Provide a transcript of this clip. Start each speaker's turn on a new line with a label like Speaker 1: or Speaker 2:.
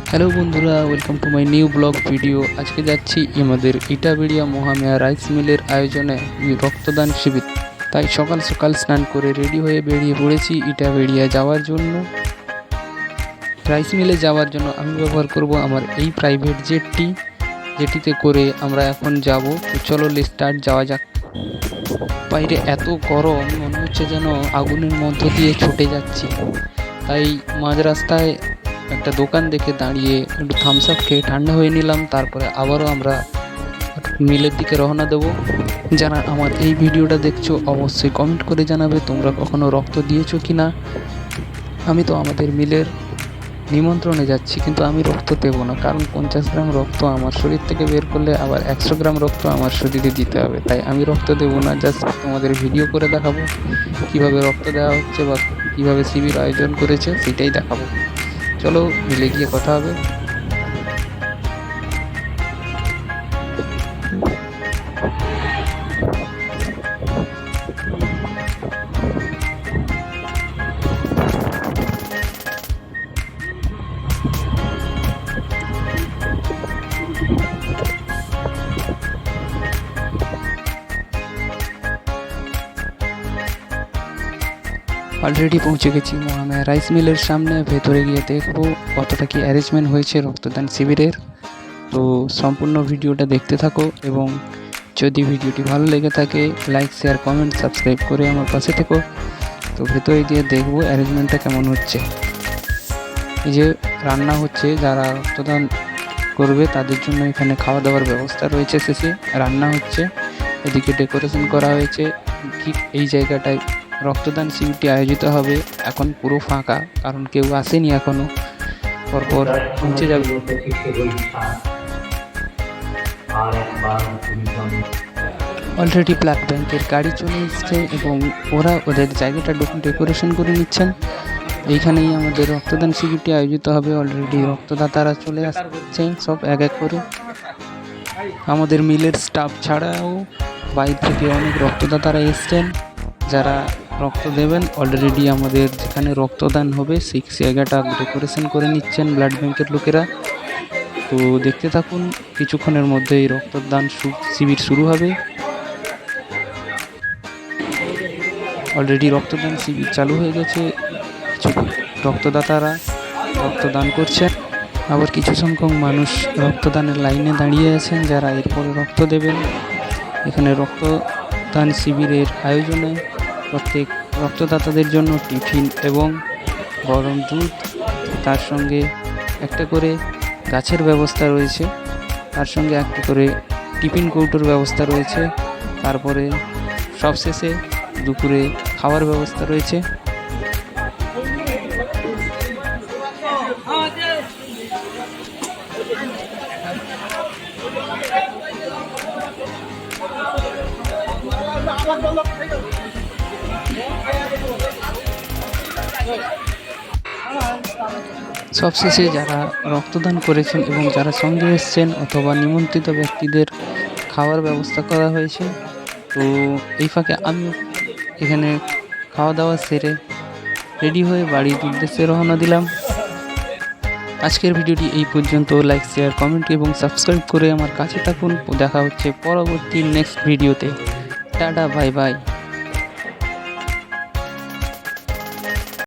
Speaker 1: Hello বন্ধুরা, welcome to my new blog video. আজকে যাচ্ছি আমাদের ইটাবেড়িয়া মহামেয়া রাইস মিলের আয়োজনে রক্তদান শিবির। তাই সকাল সকাল স্নান করে রেডি হয়ে বেরিয়ে পড়েছি ইটাবেড়িয়া যাওয়ার জন্য। রাইস মিলে যাওয়ার জন্য আমি ব্যবহার করব আমার এই প্রাইভেট জেটটি, যেটিতে করে আমরা এখন যাব। তো চলো স্টার্ট, যাওয়া যাক। বাইরে এত গরম, মনে হচ্ছে যেন আগুনের মধ্য দিয়ে ছুটে যাচ্ছি। তাই মাঝ রাস্তায় একটা দোকান দেখে দাঁড়িয়ে একটু থামস আপ খেয়ে ঠান্ডা হয়ে নিলাম। তারপরে আবারও আমরা মিলের দিকে রওনা দেব। যারা আমার এই ভিডিওটা দেখছো অবশ্যই কমেন্ট করে জানাবে তোমরা কখনো রক্ত দিয়েছো কি না। আমি তো আমাদের মিলের নিমন্ত্রণে যাচ্ছি, কিন্তু আমি রক্ত দেবো না, কারণ 50 গ্রাম রক্ত আমার শরীর থেকে বের করলে আবার 100 গ্রাম রক্ত আমার শরীরে দিতে হবে। তাই আমি রক্ত দেবো না, জাস্ট তোমাদের ভিডিও করে দেখাবো কীভাবে রক্ত দেওয়া হচ্ছে বা কীভাবে শিবির আয়োজন করেছে সেটাই দেখাবো। চলো মিলে গিয়ে কথা হবে। অলরেডি পৌঁছে গেছি মহামেয়া রাইস মিলের সামনে। ভেতরে গিয়ে দেখবো কতটা কি অ্যারেঞ্জমেন্ট হয়েছে রক্তদান শিবিরের। তো সম্পূর্ণ ভিডিওটা দেখতে থাকো, এবং যদি ভিডিওটি ভালো লেগে থাকে লাইক, শেয়ার, কমেন্ট, সাবস্ক্রাইব করে আমার পাশে থেকো। তো ভেতরে গিয়ে দেখবো অ্যারেঞ্জমেন্টটা কেমন হচ্ছে। এই যে রান্না হচ্ছে, যারা রক্তদান করবে তাদের জন্য এখানে খাওয়া দাওয়ার ব্যবস্থা রয়েছে। শেষে রান্না হচ্ছে, এদিকে ডেকোরেশন করা হয়েছে। ঠিক এই জায়গাটায় রক্তদান শিবিরটি আয়োজিত হবে। এখন পুরো ফাঁকা, কারণ কেউ আসেনি এখনো, পরপর পৌঁছে যাবে। অলরেডি ব্লাড ব্যাংকের গাড়ি চলে এসছে এবং ওরা ওদের জায়গাটা ডেকোরেশন করে নিচ্ছেন। এইখানেই আমাদের রক্তদান শিবিরটি আয়োজিত হবে। অলরেডি রক্তদাতারা চলে আসছে সব এক এক করে। আমাদের মিলের স্টাফ ছাড়াও বাইরে থেকে অনেক রক্তদাতারা এসছেন যারা রক্ত দেবেন। অলরেডি আমাদের যেখানে রক্তদান হবে সেই জায়গাটা ডেকোরেশন করে নিচ্ছেন ব্লাড ব্যাংকের লোকেরা। তো দেখতে থাকুন, কিছুক্ষণের মধ্যেই রক্তদান শিবির শুরু হবে। অলরেডি রক্তদান শিবির চালু হয়ে গেছে। কিছু রক্তদাতারা রক্তদান করছেন, আবার কিছু সংখ্যক মানুষ রক্তদানের লাইনে দাঁড়িয়ে আছেন যারা এরপরে রক্ত দেবেন। এখানে রক্তদান শিবিরের আয়োজনে প্রত্যেক রক্তদাতাদের জন্য টিফিন এবং গরম দুধ, তার সঙ্গে একটা করে গাছের ব্যবস্থা রয়েছে, তার সঙ্গে একটা করে টিফিন কৌটোর ব্যবস্থা রয়েছে। তারপরে সবশেষে দুপুরে খাওয়ার ব্যবস্থা রয়েছে। সবশেষে যারা রক্তদান করেছেন এবং যারা সঙ্গে এসছেন অথবা নিমন্ত্রিত ব্যক্তিদের খাওয়ার ব্যবস্থা করা হয়েছে। তো এই ফাঁকে আমি এখানে খাওয়া দাওয়া সেরে রেডি হয়ে বাড়ির উদ্দেশ্যে রওনা দিলাম। আজকের ভিডিওটি এই পর্যন্ত। লাইক, শেয়ার, কমেন্ট এবং সাবস্ক্রাইব করে আমার কাছে থাকুন। দেখা হচ্ছে পরবর্তী নেক্সট ভিডিওতে। Tata, bye bye.